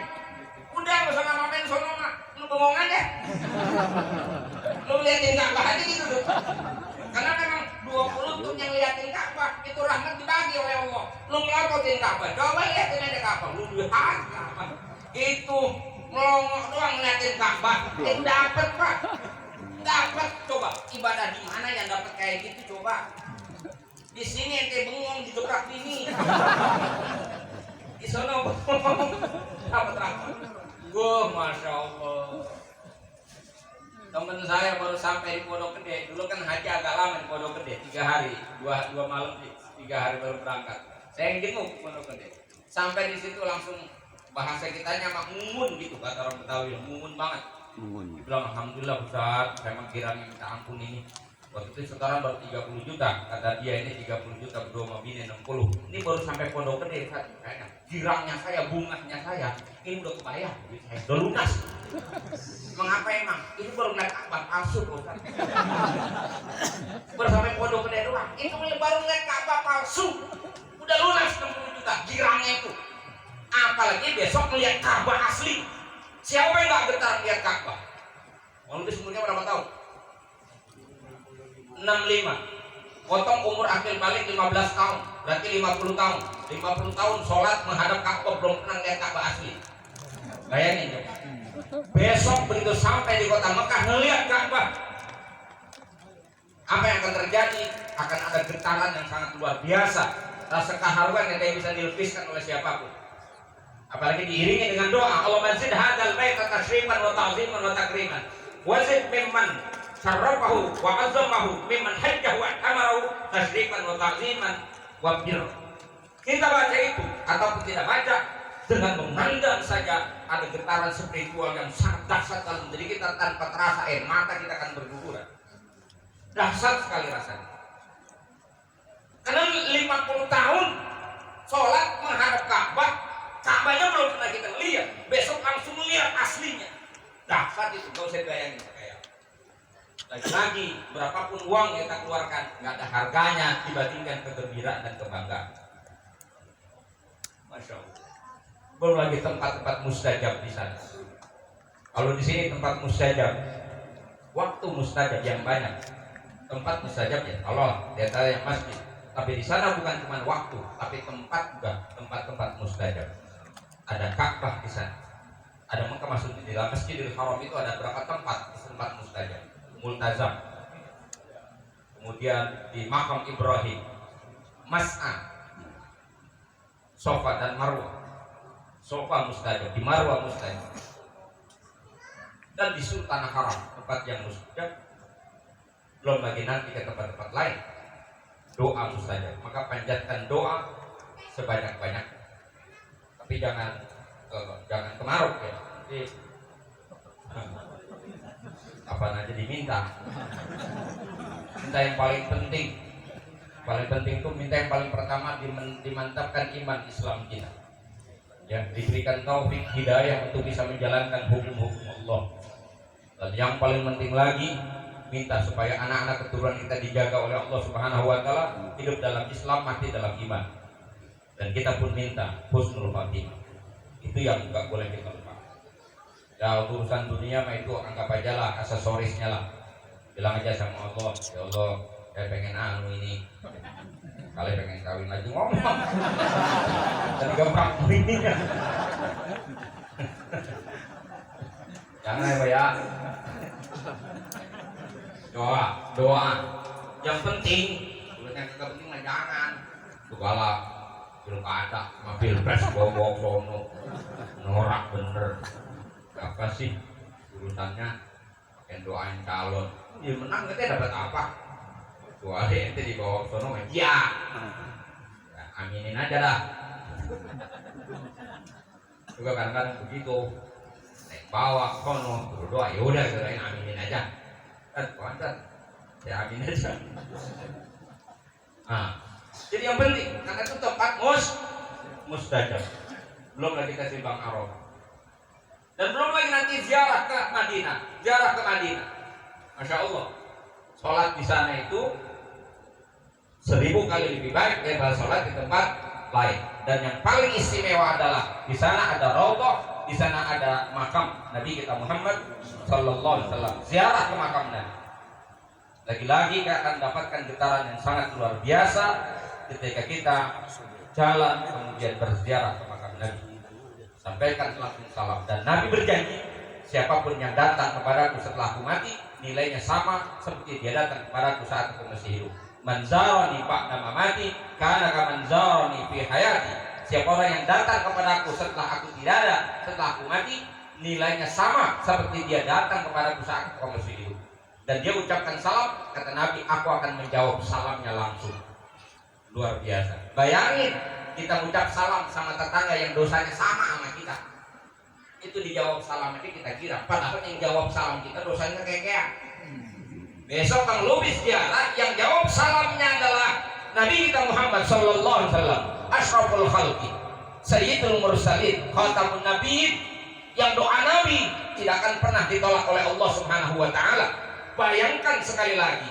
Udah nggak usah ngapa-ngapain sono mah, lu bengong aja. Lu liatin Ka'bah aja gitu tuh. Karena memang 20 tuh yang liatin Ka'bah itu rahmat dibagi oleh Allah. Lu ngelototin Ka'bah, coba liatin aja Ka'bah, lu lihat Ka'bah. Itu melongok doang ngeliatin Ka'bah, itu dapat Pak. Dapat coba ibadah di mana yang dapat kayak gitu coba. Di sini ente bengong digebrak bini. Di sana bengong dapat rahmat. Masya Allah. Temen saya baru sampai di Pondok Gede. Dulu kan haji agak lama di Pondok Gede, 3 hari, 2 malam, 3 hari baru berangkat. Saya yang jenguk Pondok Gede. Sampai di situ langsung bahasa kitanya mah mumun gitu, kata orang Betawi, mumun banget. Dia bilang alhamdulillah Ustaz, saya mengira minta ampun ini. Waktu itu sekarang baru 30 juta, kata dia ini 30 juta berdua sama bini 60. Ini baru sampai Pondok Gede, kayaknya girangnya saya, bunganya saya, ini udah kebayang, saya udah lunas. Mengapa emang? Itu baru ngeliat Ka'bah palsu Ustaz. Baru sampai Pondok Gede doang, itu baru ngeliat Ka'bah palsu, udah lunas 60 juta, girangnya itu. Apalagi besok ngeliat Ka'bah asli. Siapa yang gak getar lihat Ka'bah? Walau semuanya berapa tahun? 65. Potong umur akil balik 15 tahun, berarti 50 tahun. 50 tahun sholat menghadap Ka'bah, belum pernah lihat Ka'bah asli. Bayangin ya. Besok begitu sampai di kota Mekah ngelihat Ka'bah, apa yang akan terjadi? Akan ada getaran yang sangat luar biasa. Rasa keharuan yang tidak bisa dilukiskan oleh siapapun. Apalagi diiringi dengan doa, Allahumma zid hadzal baita tasyriman wa ta'ziman wa takriman. Wa zid mimman syarrafahu wa 'azzamahu mimman hajjahu wa amarahu tasyriman wa ta'ziman wa bir. Kita baca itu ataupun tidak baca, dengan memandang saja ada getaran spiritual yang sangat dahsyat dalam diri kita, tanpa terasa air mata kita akan berguguran. Dahsyat sekali rasanya. Karena 50 tahun sholat menghadap Ka'bah, Ka'bahnya belum pernah kita lihat, besok langsung lihat aslinya. Dahsyat itu, gak usah bayangin kayak. Lagi-lagi berapapun uang yang kita keluarkan, nggak ada harganya dibandingkan kegembiraan dan kebanggaan. Masya Allah. Belum lagi tempat-tempat mustajab di sana. Kalau di sini tempat mustajab, waktu mustajab yang banyak. Tempat mustajab ya Allah, di antara yang masjid. Tapi di sana bukan cuma waktu, tapi tempat juga, tempat-tempat mustajab. Ada Ka'bah di sana. Ada Mekah, maksudnya di dalam Masjidil Haram itu ada berapa tempat mustajab. multazam. Kemudian di makam Ibrahim, Mas'a, Sofa dan Marwah. Sofa mustajab, di Marwah mustajab. Dan di Sultan Haram, tempat yang mustajab. Belum lagi nanti ke tempat-tempat lain. Doa mustajab. Maka panjatkan doa sebanyak-banyak. Tapi jangan kemaruk ya. Nanti apa aja diminta. Minta yang paling penting. Paling penting itu minta yang paling pertama dimantapkan iman Islam kita. Ya, diberikan taufik hidayah untuk bisa menjalankan hukum-hukum Allah. Dan yang paling penting lagi, minta supaya anak-anak keturunan kita dijaga oleh Allah Subhanahu wa taala, hidup dalam Islam, mati dalam iman. Dan kita pun minta husnul khatimah. Itu yang enggak boleh kita lupa. Ya, urusan dunia mah itu anggap aja lah aksesorisnya lah. Bilang aja sama Allah, ya Allah, saya pengen ini. Kalian pengen kawin lagi ngomong. Dan gampang ini. Jangan ya, Pak ya. Doa. Yang penting, yang penting mah jangan. Segala pilkada, sama pilpres bawa sono, norak bener. Apa sih urusannya? Pakai doain calon. Ya menang kita dapat apa? Kecuali ente dibawa ke sono, ya, aminin aja dah. Juga kadang-kadang begitu, naik bawa ke sono, berdoa, ya udah kirain aminin aja. Kan, ya amin aja. Nah, jadi yang penting, karena itu tempat mustajab. Belum lagi kita simpang Arafah. Dan belum lagi nanti ziarah ke Madinah. Masya Allah, sholat di sana itu 1000 kali lebih baik daripada sholat di tempat lain. Dan yang paling istimewa adalah di sana ada raudhah, di sana ada makam Nabi kita Muhammad Sallallahu Alaihi Wasallam. Ziarah ke makam Nabi. Lagi-lagi kita akan dapatkan getaran yang sangat luar biasa ketika kita jalan kemudian berziarah ke makam Nabi. Sampaikan langsung salam. Dan Nabi berjanji, siapapun yang datang kepadaku setelah aku mati, nilainya sama seperti dia datang kepadaku saat aku masih hidup. Man zarani ba'da mamati kana kaman zarani fi hayati. Siapa orang yang datang kepadaku setelah aku tidak ada, setelah aku mati, nilainya sama seperti dia datang kepadaku saat aku masih hidup. Dan dia ucapkan salam, kata Nabi, aku akan menjawab salamnya langsung. Luar biasa. Bayangin kita ucap salam sama tetangga yang dosanya sama sama kita. Itu dijawab salamnya kita kira, padahal yang jawab salam kita dosanya kayak besok Bang Lubis ziarah, yang jawab salamnya adalah Nabi kita Muhammad Sallallahu Alaihi Wasallam, Ashraful Khalqi, Sayyidul Mursalin, Khatamun Nabiyyin, yang doa Nabi tidak akan pernah ditolak oleh Allah Subhanahu Wa Taala. Bayangkan sekali lagi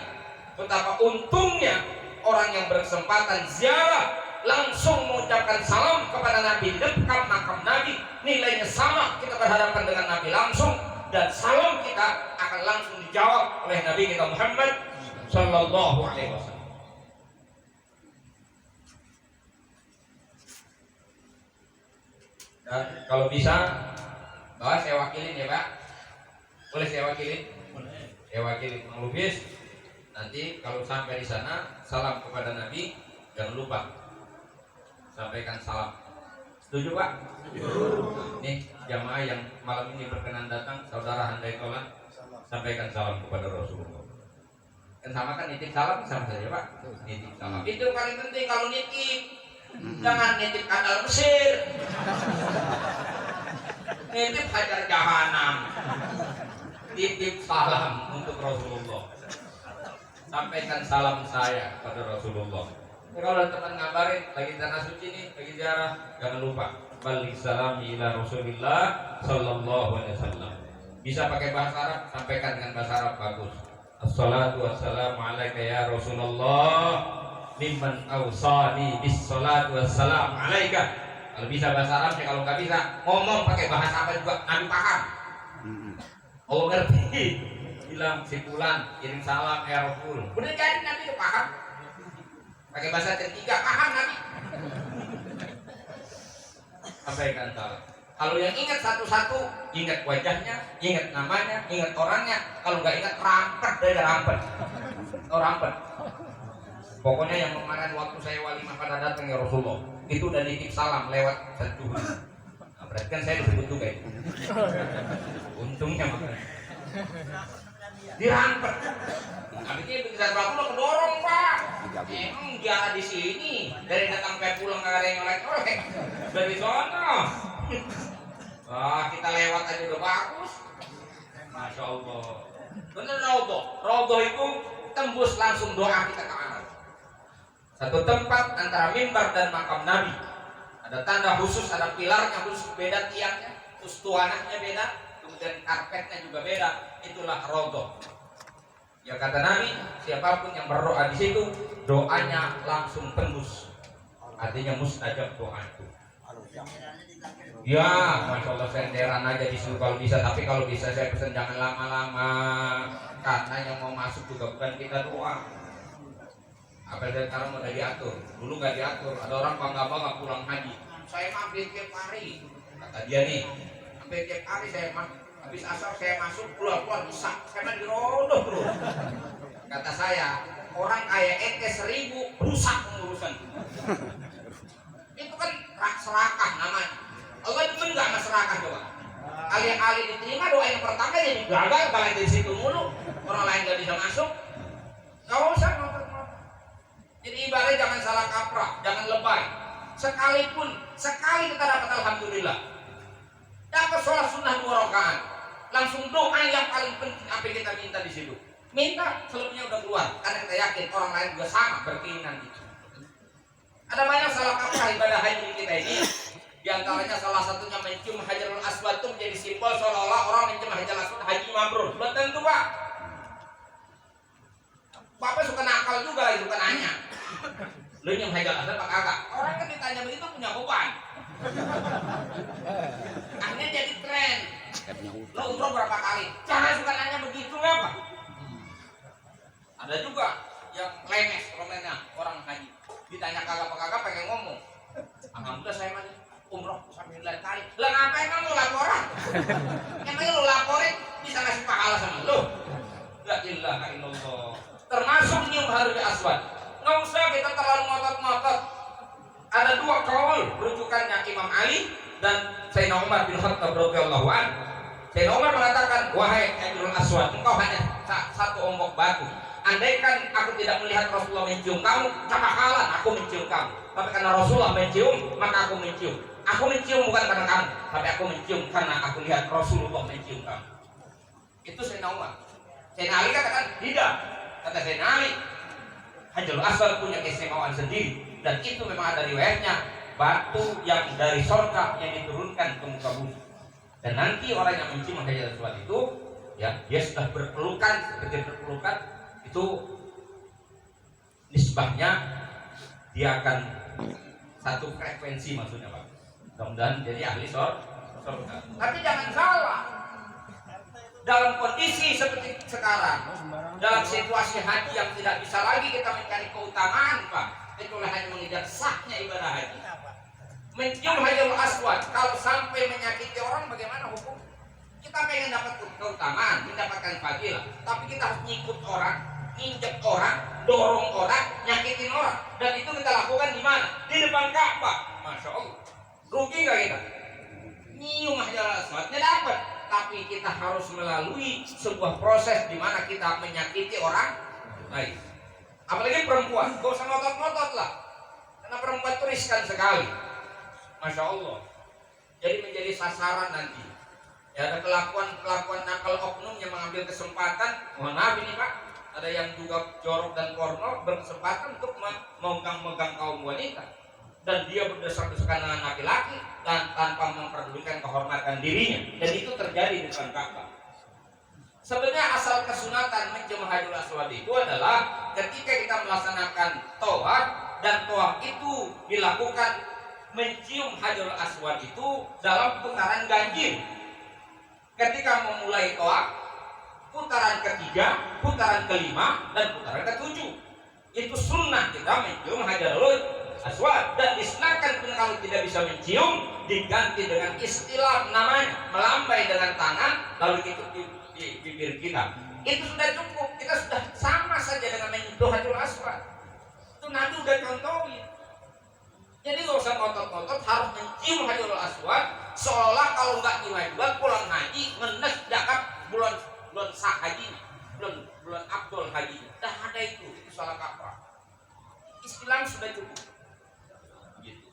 betapa untungnya orang yang berkesempatan ziarah langsung mengucapkan salam kepada Nabi di depan makam Nabi, nilainya sama, kita berhadapan dengan Nabi langsung, dan salam kita akan langsung dijawab oleh Nabi kita Muhammad Sallallahu Alaihi Wasallam. Dan kalau bisa, bahwa saya wakilin ya Pak, boleh saya wakilin? Saya wakilin Bang Lubis. Nanti kalau sampai di sana, salam kepada Nabi, jangan lupa sampaikan salam. Setuju Pak? Nih jamaah yang malam ini berkenan datang, saudara Handai Tolan, sampaikan salam kepada Rasulullah. Kan sama kan nitip salam sama saja Pak. Nitip salam itu paling penting kalau nitip. Jangan nitip kadal Mesir, nitip hajar jahanam. Titip salam untuk Rasulullah. Sampaikan salam saya kepada Rasulullah. Kalau teman ngabarin lagi tanah suci nih, lagi ziarah, jangan lupa balik salam ila Rasulillah Sallallahu Alaihi Wasallam. Bisa pakai bahasa Arab, sampaikan dengan bahasa Arab bagus. Assalatu wassalamu alaika ya Rasulullah, mimman awsani bis salatu wassalam alaika. Kalau bisa bahasa Arabnya, kalau nggak bisa ngomong pakai bahasa apa juga Nabi paham. Oh ngerti. Bilang si fulan kirim salam ya Rasul. Udah jadi Nabi paham. Pakai bahasa ketiga paham Nabi. Sampaikan salam. Kalau yang ingat satu-satu, ingat wajahnya, ingat namanya, ingat orangnya. Kalau nggak ingat, rampet deh, rampet. Oh, rampet. Pokoknya yang kemarin waktu saya walimah pada datang ya Rasulullah, itu udah nitip salam lewat satu. Nah, berarti kan saya disebut juga ya. Untungnya makanya. Dirampet. Habisnya bisa Rasulullah kedorong Pak. Emang dia di sini dari datang sampai pulang nggak ada yang nyolek-nyolek. Dari sana. Wah, kita lewat aja udah bagus. Masya Allah. Bener Raudhah itu tembus langsung doa kita ke anak. Satu tempat antara mimbar dan makam Nabi. Ada tanda khusus, ada pilarnya khusus, beda tiangnya, ustuanahnya beda, kemudian karpetnya juga beda. Itulah Raudhah. Ya kata Nabi, siapapun yang berdoa di situ, doanya langsung tembus. Artinya mustajab doa itu. Ya, masya Allah senderan aja disuruh kalau bisa. Tapi kalau bisa saya pesan jangan lama-lama, karena yang mau masuk juga bukan kita doang. Apa yang sekarang udah diatur, dulu nggak diatur. Ada orang bangga-bangga pulang haji. Saya mampir tiap hari, kata dia nih. Hampir tiap hari saya habis asar saya masuk keluar bisa. Saya mah dirodoh terus. Kata saya, orang kaya ente 1000 rusak pengurusan. Itu kan serakah namanya. Allah demen nggak sama serakah coba? Alih-alih diterima doa yang pertama jadi gagal, kalian dari situ mulu. Orang lain nggak bisa masuk. Nggak usah ngotot-ngotot. Jadi ibaratnya jangan salah kaprah, jangan lebay. Sekalipun sekali kita dapat alhamdulillah, dapat sholat sunnah 2 rakaat, langsung doa yang paling penting apa yang kita minta di situ. Minta selebihnya udah keluar, karena kita yakin orang lain juga sama berkeinginan itu. Ada banyak salah kaprah ibadah haji kita ini. Di antaranya salah satunya mencium Hajarul Aswad itu menjadi simbol seolah-olah orang mencium Hajarul Aswad haji mabrur. Belum tentu Pak. Bapak suka nakal juga lagi, suka nanya. Lu nyium Hajarul Aswad apa kagak? Orang kan ditanya begitu punya beban. Akhirnya jadi tren. Lo umroh berapa kali? Jangan suka nanya begitu apa? Ada juga yang lemes komennya orang haji. Ditanya kagak apa kagak pengen ngomong. Alhamdulillah saya mah umroh sampai 9 kali. Lah ngapain emang lu laporan? Emangnya lu laporin bisa ngasih pahala sama lu? La ilaha illallah. Termasuk nyium Hajarul Aswad. Nggak usah kita terlalu ngotot-ngotot. Ada 2 kaul rujukannya Imam Ali dan Sayyidina Umar bin Khattab radhiyallahu anhu. Sayyidina Umar mengatakan, wahai Hajarul Aswad, engkau hanya satu ombak batu. Andaikan aku tidak melihat Rasulullah mencium kamu, tak bakalan aku mencium kamu. Tapi karena Rasulullah mencium, maka aku mencium. Aku mencium bukan karena kamu, tapi aku mencium karena aku lihat Rasulullah mencium kamu. Itu Sayyidina Umar. Sayyidina Ali katakan tidak. Kata Sayyidina Ali, Hajarul Aswad punya keistimewaan sendiri. Dan itu memang ada riwayatnya, batu yang dari surga yang diturunkan ke muka bumi. Dan nanti orang yang mencium Hajarul Aswad itu, ya dia sudah berpelukan, seperti berpelukan, itu nisbahnya dia akan satu frekuensi maksudnya Pak. Mudah-mudahan jadi ahli surga. Tapi jangan salah. Dalam kondisi seperti sekarang, dalam situasi haji yang tidak bisa lagi kita mencari keutamaan Pak, itulah hanya mengejar sahnya ibadah haji. Mencium Hajarul Aswad kalau sampai menyakiti orang bagaimana hukum? Kita pengen dapat keutamaan, mendapatkan fadilah, tapi kita harus ngikut orang, nginjek orang, dorong orang, nyakitin orang. Dan itu kita lakukan di mana? Di depan Ka'bah. Masya Allah. Rugi nggak kita? Nyium Hajarul Aswadnya dapat, tapi kita harus melalui sebuah proses di mana kita menyakiti orang lain. Apalagi perempuan, gak usah ngotot-ngotot lah, karena perempuan itu riskan sekali. Masya Allah. Jadi menjadi sasaran nanti. Ya, ada kelakuan nakal oknum yang mengambil kesempatan. Mohon maaf ini Pak, ada yang juga jorok dan porno berkesempatan untuk memegang kaum wanita, dan dia berdesak-desakan dengan laki-laki dan tanpa memperdulikan kehormatan dirinya, dan itu terjadi di depan Ka'bah. Sebenarnya asal kesunatan mencium Hajarul Aswad itu adalah ketika kita melaksanakan tawaf, dan tawaf itu dilakukan mencium Hajarul Aswad itu dalam putaran ganjil. Ketika memulai tawaf, putaran ketiga, putaran kelima, dan putaran ketujuh, itu sunnah kita mencium Hajarul aswad, dan disunahkan pun kalau tidak bisa mencium diganti dengan istilah namanya, melambai dengan tangan lalu itu di bibir kita. Itu sudah cukup, kita sudah sama saja dengan menyentuh Hajarul Aswad. Itu Nabi udah contohin. Jadi gak usah ngotot-ngotot harus mencium Hajarul Aswad, seolah kalau nggak diwajibkan pulang haji ngenes zakat bulan sah haji, bulan Abdul haji. Dah ada itu salah kaprah. Islam sudah cukup. Gitu.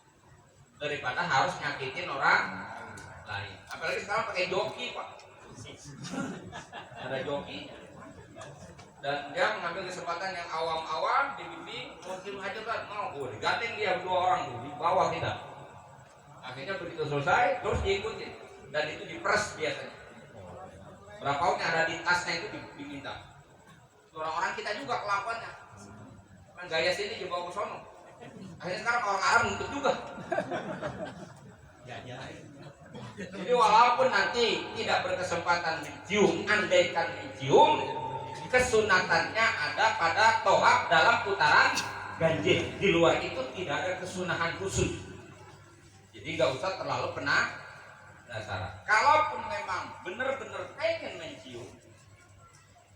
Daripada harus nyakitin orang lain. Apalagi sekarang pakai joki, Pak. Ada joki. Dan dia mengambil kesempatan yang awam-awam dibimbing mau cium hajat mau digandeng dia dua orang tuh di bawah kita. Akhirnya begitu selesai terus diikutin dan itu diperes biasanya. Berapa tahunnya ada di tasnya itu diminta. Orang-orang kita juga kelakuannya. Kan gaya sini dibawa ke sono. Akhirnya sekarang orang Arab nuntut juga. Jadi walaupun nanti tidak berkesempatan mencium, andaikan mencium, kesunatannya ada pada tohab dalam putaran ganjil. Di luar itu tidak ada kesunahan khusus. Jadi nggak usah terlalu penasaran. Kalaupun memang benar-benar pengen mencium,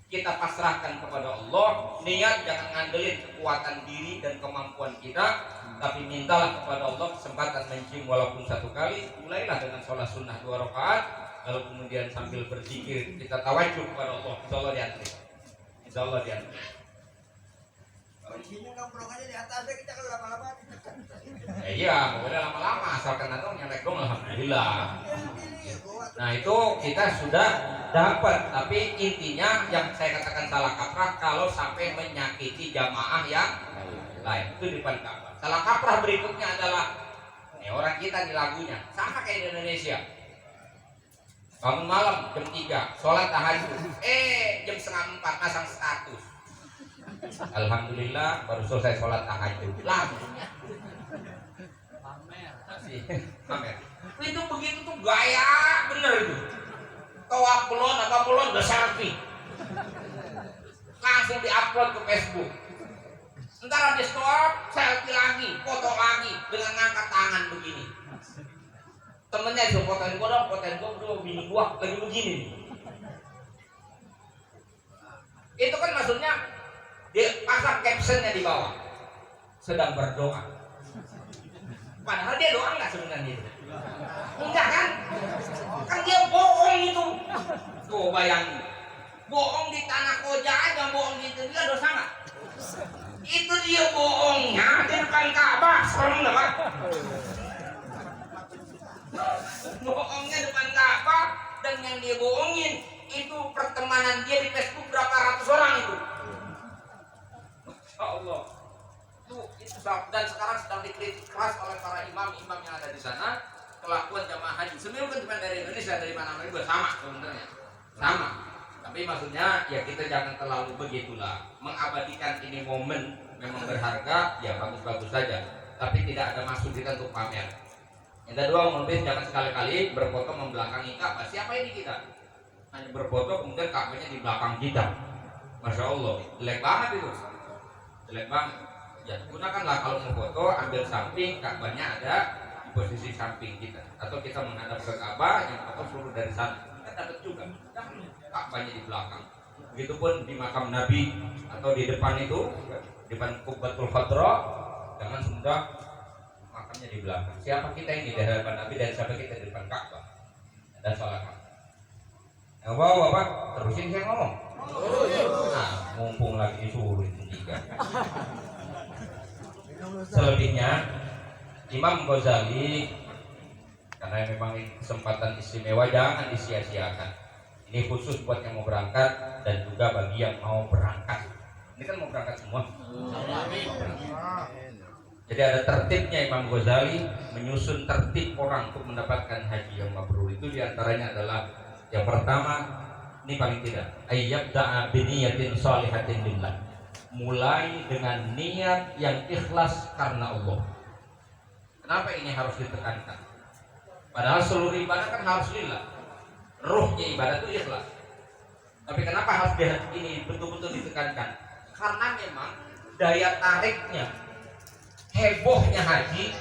kita pasrahkan kepada Allah. Niat jangan ngandelin kekuatan diri dan kemampuan kita, tapi mintalah kepada Allah kesempatan mencium walaupun satu kali. Mulailah dengan sholat sunnah 2 rakaat, lalu kemudian sambil berzikir kita tawajuk kepada Allah. Insyaallah diantri. Insyaallah diantri. Kuncinya nongkrong aja di atas deh, kita kalau lama-lama ditekan. Iya, boleh lama-lama asalkan atau nyalek dong, alhamdulillah. Nah itu kita sudah dapat, tapi intinya yang saya katakan salah kaprah kalau sampai menyakiti jamaah yang lain itu di depan Ka'bah. Salah kaprah berikutnya adalah orang kita di lagunya sama kayak di Indonesia. Bangun malam jam 3 sholat tahajud, jam 3:30 pasang status. Alhamdulillah baru selesai sholat tahajud. Lagunya pamer. Itu begitu tuh gaya bener itu. Toa belum apa belum udah selfie. Langsung diupload ke Facebook. Ntar habis stop, selfie lagi, foto lagi dengan ngangkat tangan begini. Temennya itu fotoin gua dong, bini gua lagi begini. Itu kan maksudnya dia pasang captionnya di bawah, sedang berdoa. Padahal dia doa nggak sebenarnya itu. Enggak kan? Kan dia bohong itu. Tuh bayangin, bohong di tanah koja aja, bohong di itu dia dosa nggak? Itu dia bohongnya di depan Ka'bah, serem nggak Pak? Bohongnya depan Ka'bah dan yang dia bohongin itu pertemanan dia di Facebook berapa ratus orang itu. Masya Allah. Itu dan sekarang sedang dikritik keras oleh para imam-imam yang ada di sana kelakuan jamaah haji. Sebenarnya bukan cuma dari Indonesia, dari mana-mana juga sama sebenarnya. Sama. Tapi maksudnya ya kita jangan terlalu begitulah. Mengabadikan ini momen memang berharga, ya bagus-bagus saja. Tapi tidak ada maksud kita untuk pamer. Yang kedua, mobil jangan sekali-kali berfoto membelakangi Ka'bah. Siapa ini kita? Hanya berfoto kemudian Ka'bahnya di belakang kita. Masya Allah, jelek banget itu. Jelek banget. Ya gunakanlah kalau mau foto, ambil samping, Ka'bahnya ada di posisi samping kita. Atau kita menghadap ke Ka'bah, yang foto suruh dari sana. Kita dapat juga. Ka'bahnya di belakang. Begitupun di makam Nabi atau di depan itu, depan Qubbatul Khadra, jangan semudah makamnya di belakang. Siapa kita ini di hadapan Nabi dan siapa kita di depan Ka'bah? Ada salah kaprah. Nah, Bapak, terusin saya ngomong. Nah, mumpung lagi disuruh itu juga. Selebihnya Imam Ghazali, karena memang ini kesempatan istimewa jangan disia-siakan. Ini khusus buat yang mau berangkat dan juga bagi yang mau berangkat. Ini kan mau berangkat semua. Jadi ada tertibnya Imam Ghazali menyusun tertib orang untuk mendapatkan haji yang mabrur. Itu diantaranya adalah yang pertama, ini paling tidak, ayyabda'a biniyatin shalihatin lillah. Mulai dengan niat yang ikhlas karena Allah. Kenapa ini harus ditekankan? Padahal seluruh ibadah kan harus lillah. Ruhnya ibadah itu ikhlas. Tapi kenapa harus ini betul-betul ditekankan? Karena memang daya tariknya hebohnya haji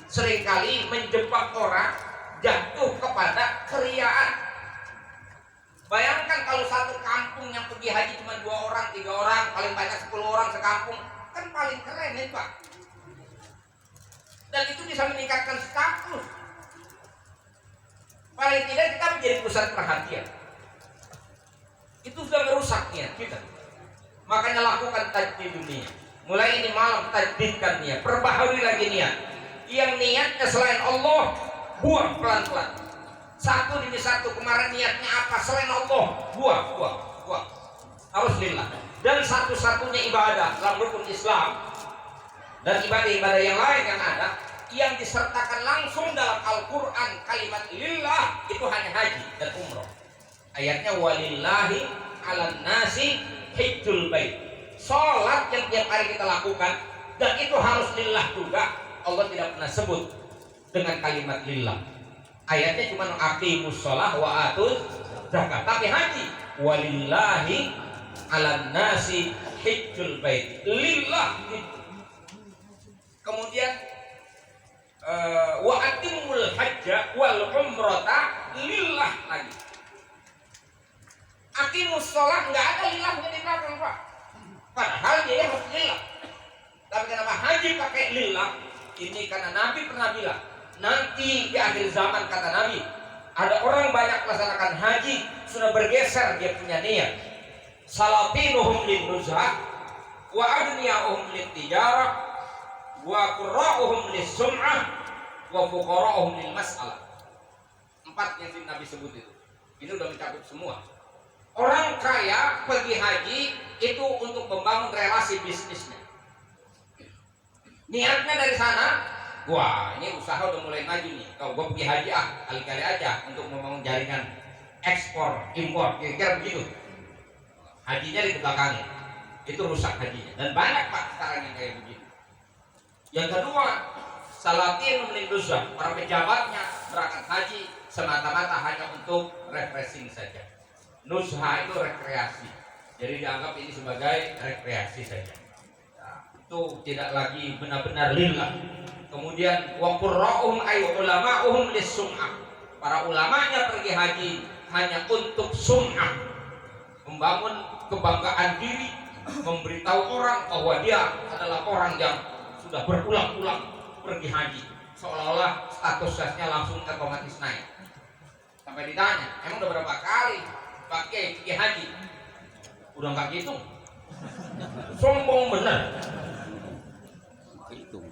seringkali menjebak orang jatuh kepada keriaan. Bayangkan kalau satu kampung yang pergi haji cuma 2 orang, 3 orang, paling banyak 10 orang sekampung, kan paling keren nih Pak. Dan itu bisa meningkatkan status. Paling tidak kita menjadi pusat perhatian. Itu sudah merusak niat kita. Makanya lakukan tajdid dunia. Mulai ini malam tajdidkan niat, perbaharui lagi niat. Yang niatnya selain Allah, buang pelan-pelan. Satu demi satu, kemarin niatnya apa selain Allah, buang. Harus lillah. Dan satu-satunya ibadah dalam rukun Islam dan ibadah-ibadah yang lain yang ada yang disertakan langsung dalam Al-Quran kalimat lillah itu hanya haji dan umroh. Ayatnya walillahi ala nasi hijjul bait. Sholat yang tiap hari kita lakukan dan itu harus lillah juga. Allah tidak pernah sebut dengan kalimat lillah. Ayatnya cuma aqimus sholah wa atuz zakat. Tapi haji walillahi ala nasi hijjul bait. Lillah. Kemudian wa atimul hajja wal umrata lillah lagi. Aqimus sholah nggak ada lillahnya di belakang Pak. Padahal dia harus lillah. Tapi kenapa haji pakai lillah? Ini karena Nabi pernah bilang nanti di akhir zaman kata Nabi ada orang banyak melaksanakan haji sudah bergeser dia punya niat. Salatinuhum lin nuzha wa adniyahum lin tijarah wa qurra'uhum lis sum'ah wa fuqara'uhum lil mas'alah. 4 yang Nabi sebut itu. Ini udah mencakup semua. Orang kaya pergi haji itu untuk membangun relasi bisnisnya. Niatnya dari sana, wah ini usaha udah mulai maju nih. Kalau gue pergi haji kali-kali aja untuk membangun jaringan ekspor, impor, kira-kira begitu. Hajinya di belakangnya, itu rusak hajinya. Dan banyak Pak sekarang yang kayak begitu. Yang kedua, salatin melindungi para pejabatnya berangkat haji semata-mata hanya untuk refreshing saja. Nuzha itu rekreasi, jadi dianggap ini sebagai rekreasi saja. Nah, itu tidak lagi benar-benar lillah. Kemudian wa qurra'uhum ay ulama'uhum lis-sum'ah. Para ulamanya pergi haji hanya untuk sum'ah, membangun kebanggaan diri, memberitahu orang bahwa dia adalah orang yang sudah berulang-ulang pergi haji, seolah-olah statusnya langsung otomatis naik. Sampai ditanya, emang udah berapa kali pakai pergi haji? Udah nggak gitu, sombong bener.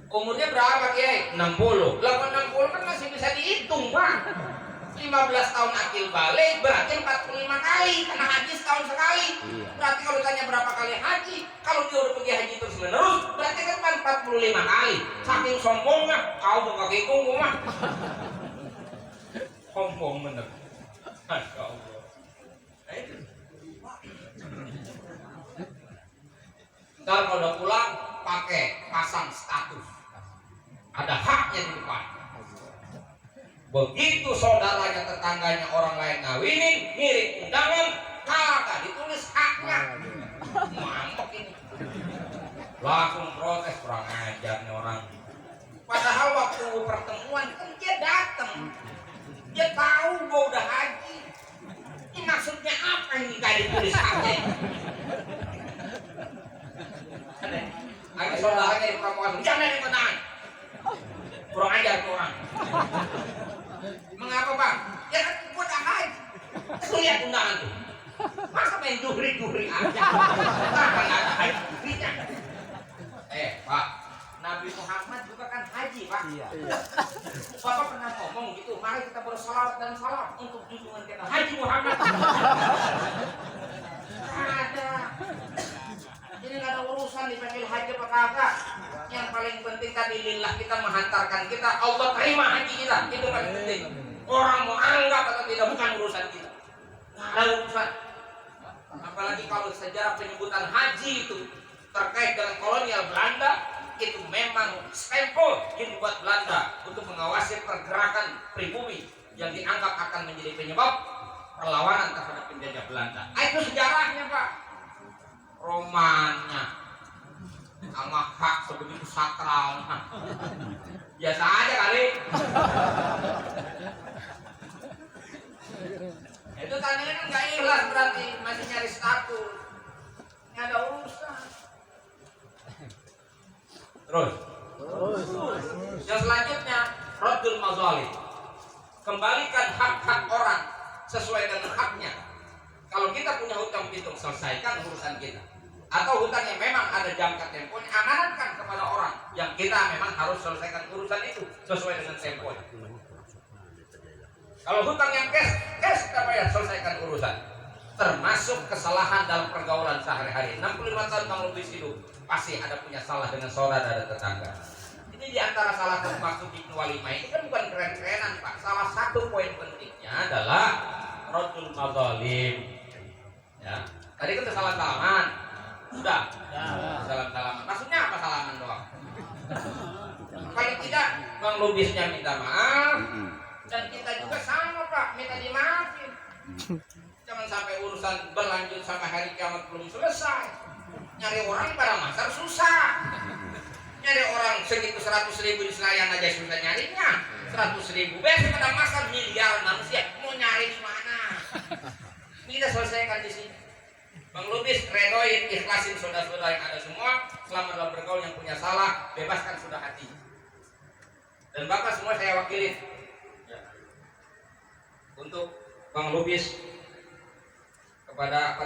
Umurnya berapa Kiai? 60. 60 kan masih bisa dihitung Pak. 15 tahun akil balik berarti 45 kali karena haji setahun sekali. Berarti kalau tanya berapa kali haji, kalau dia udah pergi haji terus menerus berarti kan 45 kali. Saking sombongnya, kau tuh nggak hitung mah. Sombong bener. Masya Allah. Ntar kalau udah pulang pakai pasang status, ada haknya di depan. Begitu saudaranya tetangganya orang lain ngawinin, ngirim undangan, kagak ditulis haknya. Mantap ini. Langsung protes, kurang ajar nih orang. Padahal waktu pertemuan kan dia datang, dia tahu gua udah haji. Ini maksudnya apa ini gak ditulis haknya? Ada saudaranya di pramugari, jangan ikut tangan. Kurang ajar tuh orang. Mengapa Bang? Ya kan gua udah haji. Lu lihat undangan tuh. Masa main duhri-duhri aja? Kenapa nggak ada haji-duhrinya? Pak, Nabi Muhammad juga kan haji Pak. Iya. Bapak pernah ngomong gitu, mari kita bersalawat dan salam untuk junjungan kita Haji Muhammad. Ada. Ini nggak ada urusan dipanggil haji apa kagak. Yang paling penting tadi lillah kita menghantarkan kita, Allah terima haji kita, itu paling penting. Orang mau anggap atau tidak bukan urusan kita. Nggak ada urusan. Apalagi kalau sejarah penyebutan haji itu terkait dengan kolonial Belanda, itu memang stempel yang dibuat Belanda untuk mengawasi pergerakan pribumi yang dianggap akan menjadi penyebab perlawanan terhadap penjajah Belanda. Itu sejarahnya Pak. Romannya sama hak sebegitu sakral. Biasa aja kali. Itu tandanya kan nggak ikhlas berarti masih nyari status. Nggak ada urusan. Terus. Yang selanjutnya, raddul mazalim. Kembalikan hak-hak orang sesuai dengan haknya. Kalau kita punya hutang piutang, selesaikan urusan kita. Atau hutang yang memang ada jangka temponya, amanatkan kepada orang yang kita memang harus selesaikan urusan itu sesuai dengan temponya. Kalau hutang yang cash kita bayar, selesaikan urusan. Termasuk kesalahan dalam pergaulan sehari-hari. 65 tahun Bang Lubis hidup, pasti ada punya salah dengan saudara dan tetangga. Ini diantara salah satu maksud Ibnu Walimah ini kan bukan keren-kerenan Pak. Salah satu poin pentingnya adalah raddul mazalim. Ya, tadi kan salam-salaman. Sudah. Salam-salaman. Maksudnya apa salaman doang? Paling tidak Bang Lubisnya minta maaf dan kita juga sama Pak, minta dimaafin. Jangan sampai urusan berlanjut sampai hari kiamat belum selesai. Nyari orang pada masar susah. Nyari orang segitu 100.000 di Senayan aja susah nyarinya. 100.000 besok pada masar miliar manusia mau nyari di mana? Kita selesaikan di sini. Bang Lubis redoin, ikhlasin saudara-saudara yang ada semua. Selama dalam bergaul yang punya salah, bebaskan sudah hati. Dan Bapak semua saya wakilin ya, untuk Bang Lubis, kepada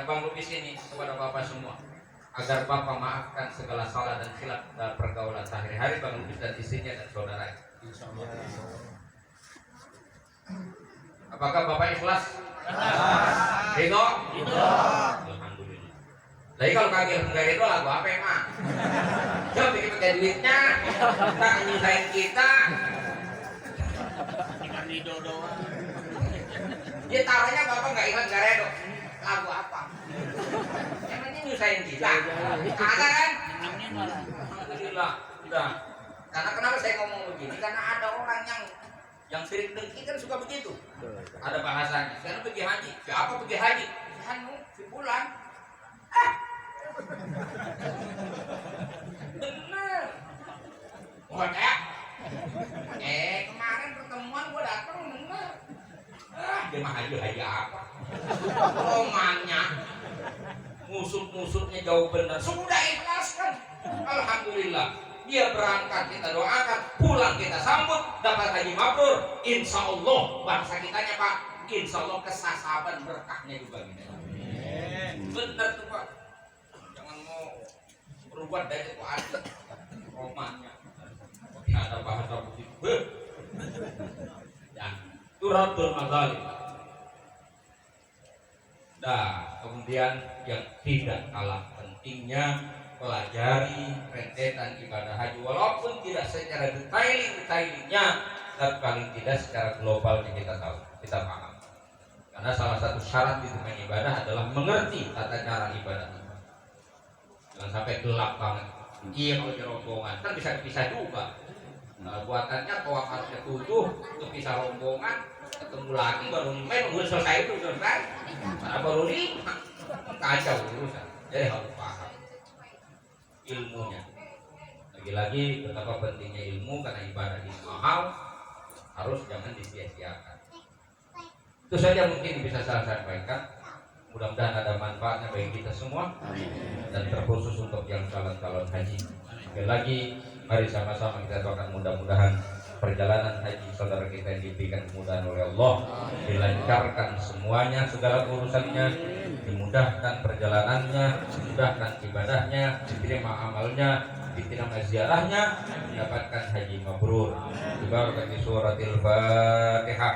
Bang Lubis ini, kepada Bapak semua, agar Bapak maafkan segala salah dan khilaf dalam pergaulan sehari-hari Bang Lubis dan istrinya dan saudaranya. Apakah Bapak ikhlas? Ridho? Alhamdulillah. Jadi kalau kagak enggak ridho lagu apa emang? Jom bikin pakai duitnya, tak nyusahin kita. Dengan ridho doang. Dia taruhnya Bapak nggak ikhlas nggak ridho. Lagu apa? Emangnya nyusahin kita? Kagak kan? Senangnya malah. Alhamdulillah. Udah. Karena kenapa saya ngomong begini? Karena ada orang yang sirik dengki kan suka begitu. Ada bahasanya. Sekarang pergi haji. Siapa pergi haji? Si Bulan. Bener. Wah kayak. Kemarin pertemuan gua datang bener. Dia mah haji apa? Romannya. Musuh-musuhnya jauh benar. Sudah ikhlaskan. Alhamdulillah. Dia berangkat kita doakan, pulang kita sambut, dapat haji mabrur. Insya Allah bangsa kitanya Pak, insya Allah kesasaban berkahnya juga gitu. Benar tuh Pak. Jangan mau berubah dari itu ada romannya. Tidak ada bahasa begitu. Ya, itu raddul mazalim. Nah, kemudian yang tidak kalah pentingnya, pelajari rentetan ibadah haji walaupun tidak secara detailnya, tapi paling tidak secara globalnya kita tahu, kita paham. Karena salah satu syarat diterima ibadah adalah mengerti tata cara ibadah. Jangan sampai gelap banget. Iya kalau di rombongan kan bisa dipisah juga. Buatannya tawaf harusnya 7 untuk pisah rombongan, ketemu lagi baru 5 nunggu selesai itu selesai. Karena baru 5 kacau urusan. Jadi harus paham ilmunya. Lagi-lagi betapa pentingnya ilmu, karena ibadah ini mahal, harus jangan disia-siakan. Itu saja mungkin bisa saya sampaikan. Mudah-mudahan ada manfaatnya bagi kita semua, dan terkhusus untuk yang calon-calon haji. Sekali lagi, mari sama-sama kita doakan mudah-mudahan perjalanan haji saudara kita yang diberikan kemudahan oleh Allah, dilancarkan semuanya, segala urusannya, dimudahkan perjalanannya, dimudahkan ibadahnya, diterima amalnya, diterima ziarahnya, mendapatkan haji mabrur. Di suratil Fatihah.